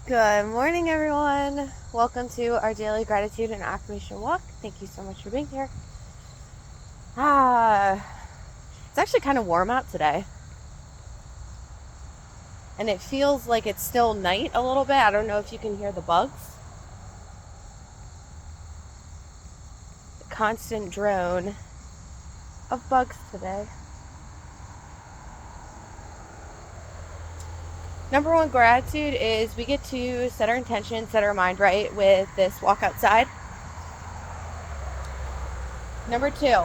Good morning, everyone. Welcome to our daily gratitude and affirmation walk. Thank you so much for being here. It's actually kind of warm out today. And it feels like it's still night a little bit. I don't know if you can hear the bugs. The constant drone of bugs today. Number one gratitude is we get to set our intention, set our mind right with this walk outside. Number two,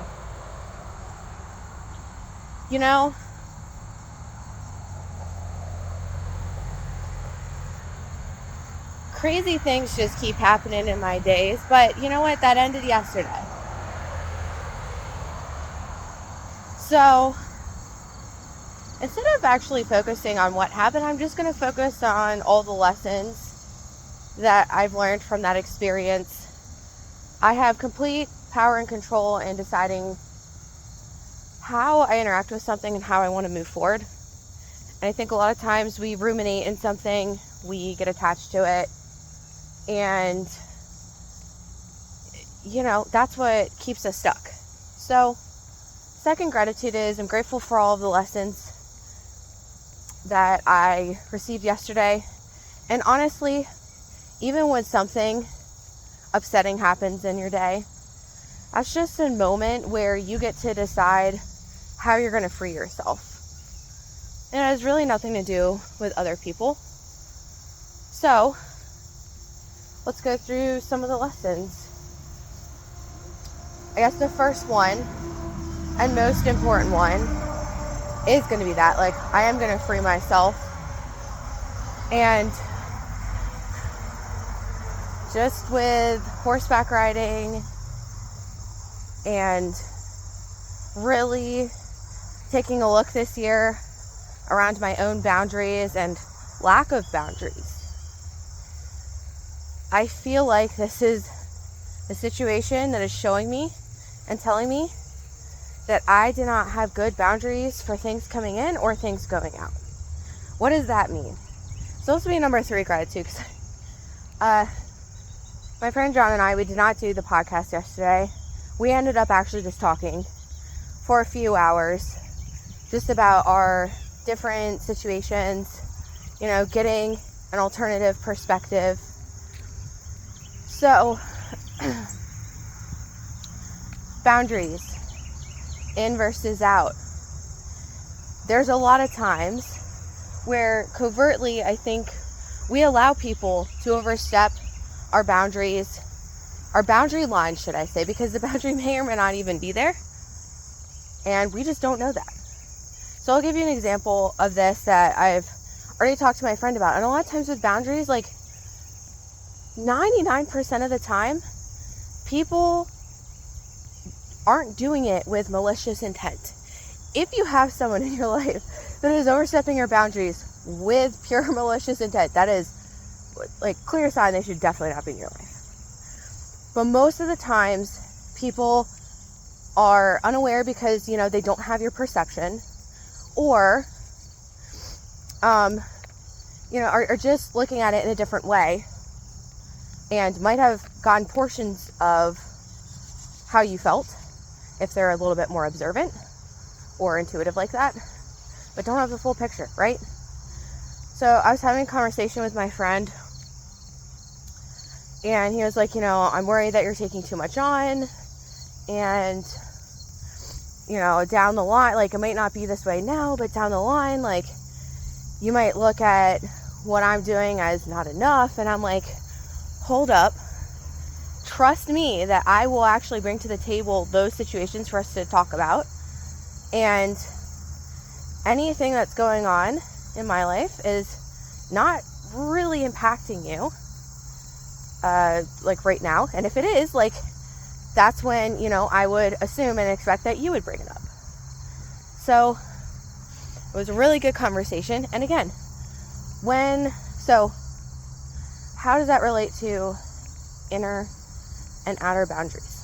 crazy things just keep happening in my days, but you know what? That ended yesterday. So instead of actually focusing on what happened, I'm just going to focus on all the lessons that I've learned from that experience. I have complete power and control in deciding how I interact with something and how I want to move forward. And I think a lot of times we ruminate in something, we get attached to it, and that's what keeps us stuck. So second gratitude is I'm grateful for all of the lessons that I received yesterday. And honestly, even when something upsetting happens in your day, that's just a moment where you get to decide how you're going to free yourself. And it has really nothing to do with other people. So let's go through some of the lessons. I guess the first one and most important one is going to be that, I am going to free myself. And just with horseback riding and really taking a look this year around my own boundaries and lack of boundaries, I feel like this is a situation that is showing me and telling me that I do not have good boundaries for things coming in or things going out. What does that mean? So this will be number 3 gratitude. My friend John and I, we did not do the podcast yesterday. We ended up actually just talking for a few hours just about our different situations, getting an alternative perspective. So, boundaries, in versus out. There's a lot of times where covertly, I think, we allow people to overstep our boundaries, our boundary line, should I say, because the boundary may or may not even be there, and we just don't know that. So I'll give you an example of this that I've already talked to my friend about. And a lot of times with boundaries, 99% of the time, people aren't doing it with malicious intent. If you have someone in your life that is overstepping your boundaries with pure malicious intent, that is clear sign they should definitely not be in your life. But most of the times, people are unaware because, they don't have your perception, or, are just looking at it in a different way and might have gotten portions of how you felt if they're a little bit more observant or intuitive like that, but don't have the full picture, right? So I was having a conversation with my friend, and he was like, I'm worried that you're taking too much on, and, down the line, it might not be this way now, but down the line, you might look at what I'm doing as not enough. And I'm like, hold up, trust me that I will actually bring to the table those situations for us to talk about, and anything that's going on in my life is not really impacting you, right now. And if it is, that's when, I would assume and expect that you would bring it up. So it was a really good conversation. And again, how does that relate to inner and outer boundaries?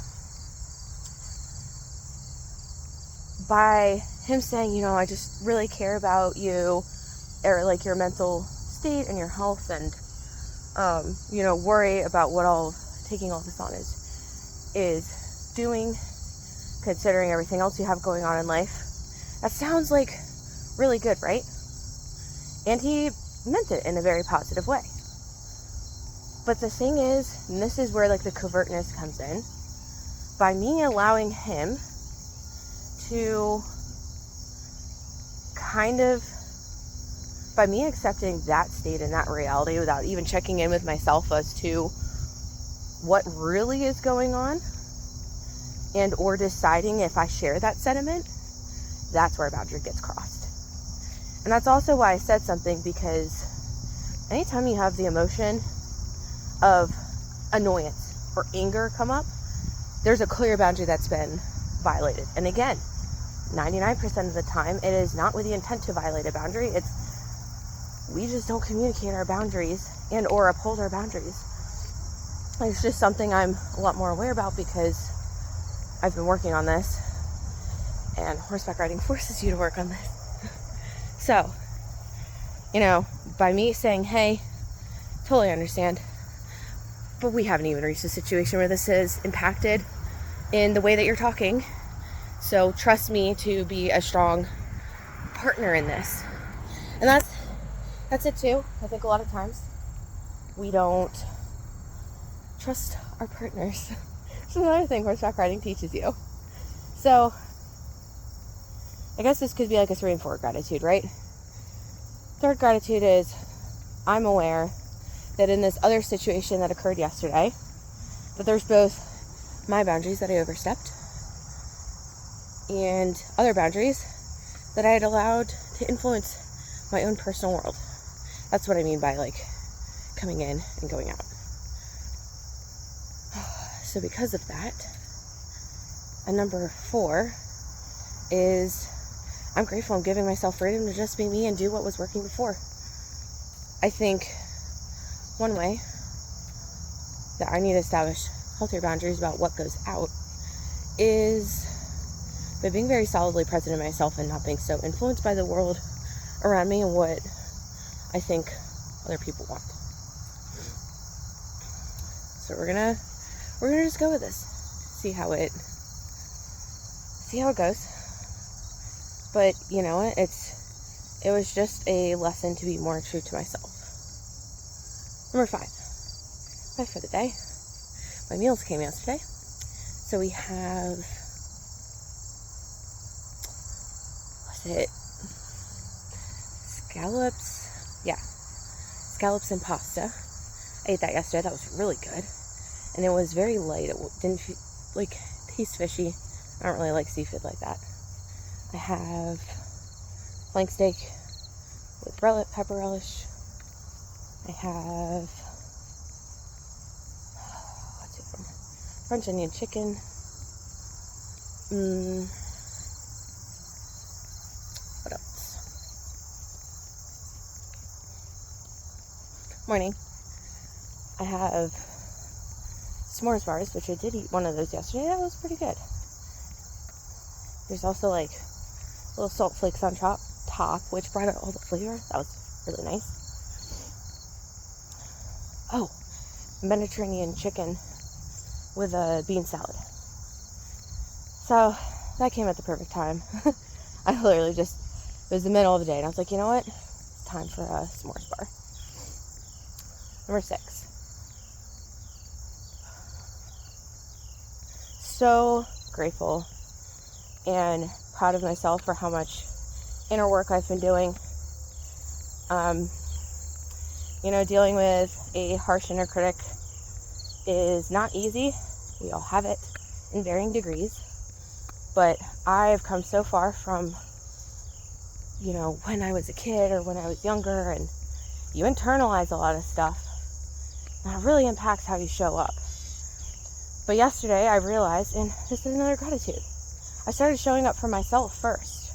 By him saying, I just really care about you, or your mental state and your health, and worry about what taking all this on is doing, considering everything else you have going on in life. That sounds like really good, right? And he meant it in a very positive way. But the thing is, and this is where like the covertness comes in, by me allowing him to by me accepting that state and that reality without even checking in with myself as to what really is going on and or deciding if I share that sentiment, that's where a boundary gets crossed. And that's also why I said something, because anytime you have the emotion of annoyance or anger come up, there's a clear boundary that's been violated. And again, 99% of the time, it is not with the intent to violate a boundary. We just don't communicate our boundaries and or uphold our boundaries. It's just something I'm a lot more aware about because I've been working on this, and horseback riding forces you to work on this. So, by me saying, hey, totally understand, but we haven't even reached a situation where this is impacted in the way that you're talking. So trust me to be a strong partner in this. And that's it too. I think a lot of times we don't trust our partners. It's another thing horseback riding teaches you. So I guess this could be like a 3 and 4 gratitude, right? Third gratitude is I'm aware that in this other situation that occurred yesterday, that there's both my boundaries that I overstepped and other boundaries that I had allowed to influence my own personal world. That's what I mean by like coming in and going out. So because of that, and number 4 is I'm grateful I'm giving myself freedom to just be me and do what was working before. I think one way that I need to establish healthier boundaries about what goes out is by being very solidly present in myself and not being so influenced by the world around me and what I think other people want. So we're gonna just go with this. See how it goes. But you know what? It was just a lesson to be more true to myself. Number 5 for the day. My meals came yesterday. So we have, what's it? Scallops. Yeah. Scallops and pasta. I ate that yesterday. That was really good. And it was very light. It didn't taste fishy. I don't really like seafood like that. I have flank steak with pepper relish. I have French onion chicken. What else? Morning. I have s'mores bars, which I did eat one of those yesterday. That was pretty good. There's also like little salt flakes on top, which brought out all the flavor. That was really nice. Oh, Mediterranean chicken with a bean salad. So that came at the perfect time. I literally it was the middle of the day, and I was like, you know what? It's time for a s'mores bar. Number 6. So grateful and proud of myself for how much inner work I've been doing. Dealing with a harsh inner critic is not easy. We all have it in varying degrees. But I've come so far from, when I was a kid or when I was younger, and you internalize a lot of stuff. And it really impacts how you show up. But yesterday I realized, and this is another gratitude, I started showing up for myself first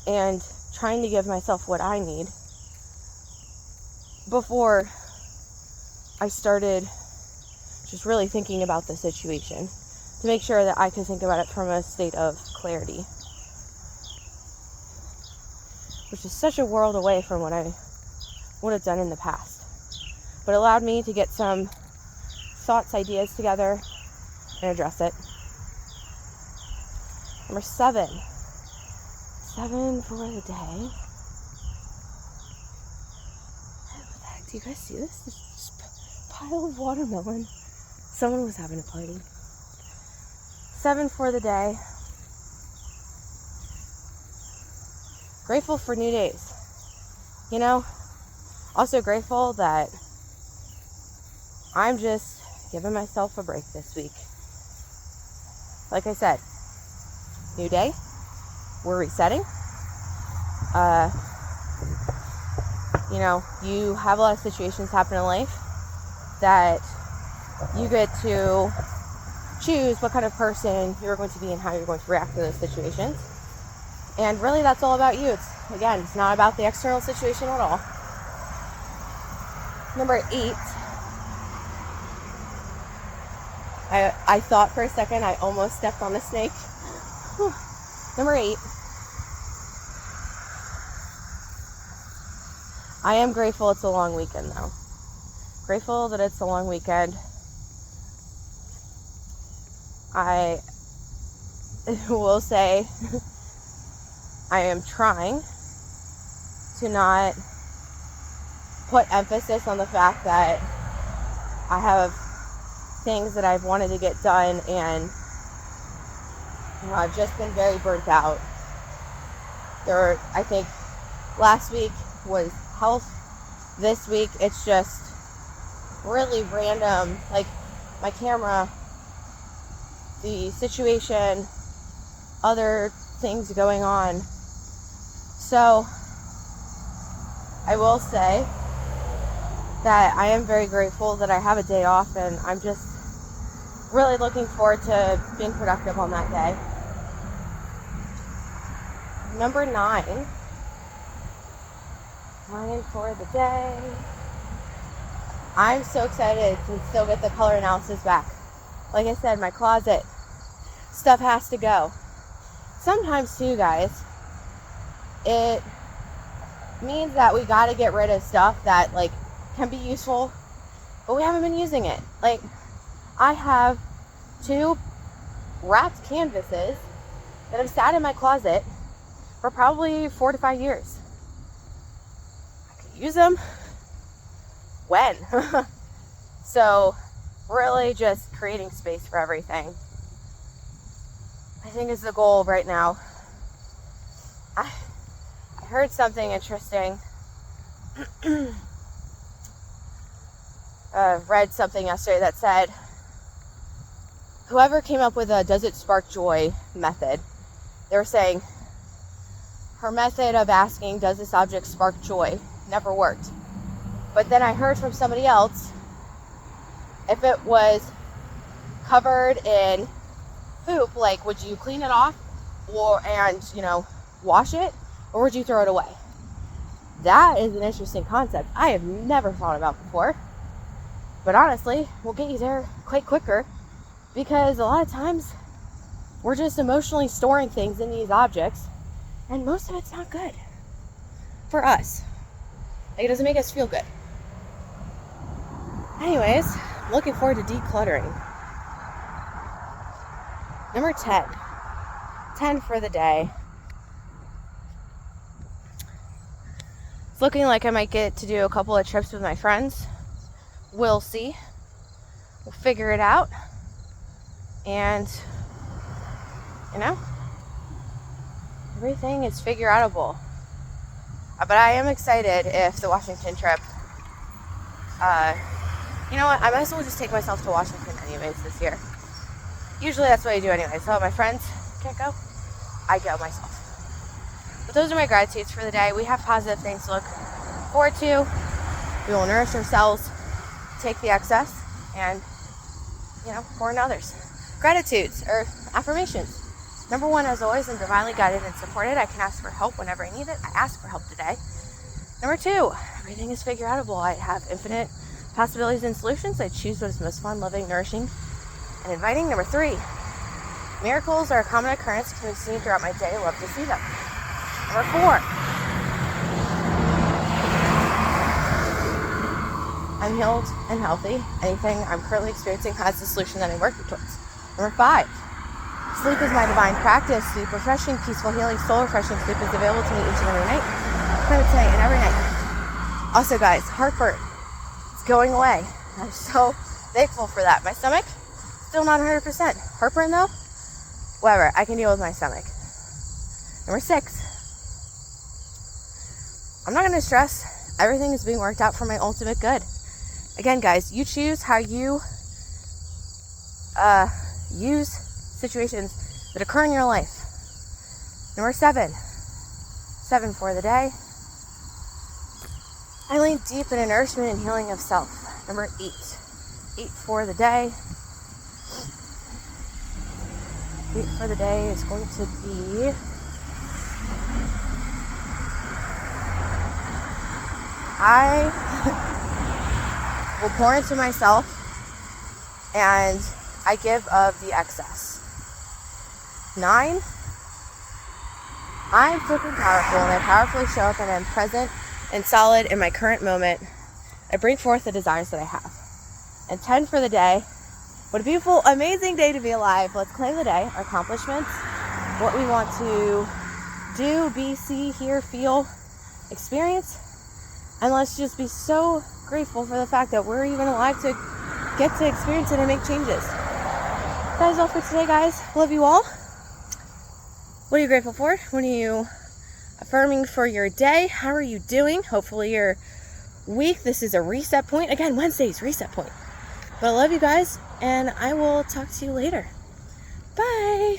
and trying to give myself what I need before I started just really thinking about the situation to make sure that I could think about it from a state of clarity, which is such a world away from what I would have done in the past. but it allowed me to get some thoughts, ideas together and address it. Number 7. 7 for the day. What the heck? Do you guys see this? This pile of watermelon. Someone was having a party. 7 for the day. Grateful for new days. You know, also grateful that I'm just giving myself a break this week. Like I said, new day. We're resetting. You know, you have a lot of situations happen in life that you get to choose what kind of person you're going to be and how you're going to react to those situations. And really, that's all about you. It's not about the external situation at all. Number 8. I thought for a second I almost stepped on a snake. Number 8. I am grateful it's a long weekend, though. Grateful that it's a long weekend. I will say I am trying to not put emphasis on the fact that I have things that I've wanted to get done, and I've just been very burnt out. I think last week was health. This week it's just really random, like my camera, the situation, other things going on. So I will say that I am very grateful that I have a day off, and I'm just really looking forward to being productive on that day. Number 9. 9 for the day. I'm so excited to still get the color analysis back. Like I said, my closet, stuff has to go. Sometimes too, guys, it means that we got to get rid of stuff that like can be useful, but we haven't been using it. Like, I have 2 wrapped canvases that have sat in my closet for probably 4 to 5 years. I could use them. When? So really just creating space for everything, I think, is the goal right now. I heard something interesting. Read something yesterday that said whoever came up with a does it spark joy method, they were saying her method of asking does this object spark joy never worked. But then I heard from somebody else, if it was covered in poop, like, would you clean it off and wash it, or would you throw it away? That is an interesting concept I have never thought about before. But honestly, we'll get you there quite quicker, because a lot of times we're just emotionally storing things in these objects, and most of it's not good for us. Like, it doesn't make us feel good. Anyways, looking forward to decluttering. Number 10. 10 for the day. It's looking like I might get to do a couple of trips with my friends. We'll see. We'll figure it out. And, everything is figure outable. But I am excited if the Washington trip, you know what, I might as well just take myself to Washington anyways this year. Usually that's what I do anyway. So my friends can't go, I go myself. But those are my gratitudes for the day. We have positive things to look forward to. We will nourish ourselves, take the excess, and, pour in others. Gratitudes, or affirmations. Number 1, as always, I'm divinely guided and supported. I can ask for help whenever I need it. I ask for help today. Number 2, everything is figure outable. I have infinite possibilities and solutions. I choose what is most fun, loving, nourishing, and inviting. Number 3, miracles are a common occurrence. Can be seen throughout my day. I love to see them. Number 4, I'm healed and healthy. Anything I'm currently experiencing has the solution that I'm working towards. Number 5, sleep is my divine practice. Deep, refreshing, peaceful, healing, soul-refreshing sleep is available to me each and every night. Tonight and every night. Also, guys, heartburn is going away. I'm so thankful for that. My stomach, still not 100%. Heartburn, though, whatever. I can deal with my stomach. Number 6, I'm not going to stress. Everything is being worked out for my ultimate good. Again, guys, you choose how you use situations that occur in your life. Number 7 for the day, I lean deep in nourishment and healing of self. Number 8 for the day. 8 for the day is going to be I will pour into myself and I give of the excess. 9, I'm freaking powerful and I powerfully show up and I'm present and solid in my current moment. I bring forth the desires that I have. And 10 for the day. What a beautiful, amazing day to be alive. Let's claim the day, our accomplishments, what we want to do, be, see, hear, feel, experience. And let's just be so grateful for the fact that we're even alive to get to experience it and make changes. That is all for today, guys. Love you all. What are you grateful for? What are you affirming for your day? How are you doing? Hopefully your week, this is a reset point. Again, Wednesday's reset point. But I love you guys, and I will talk to you later. Bye.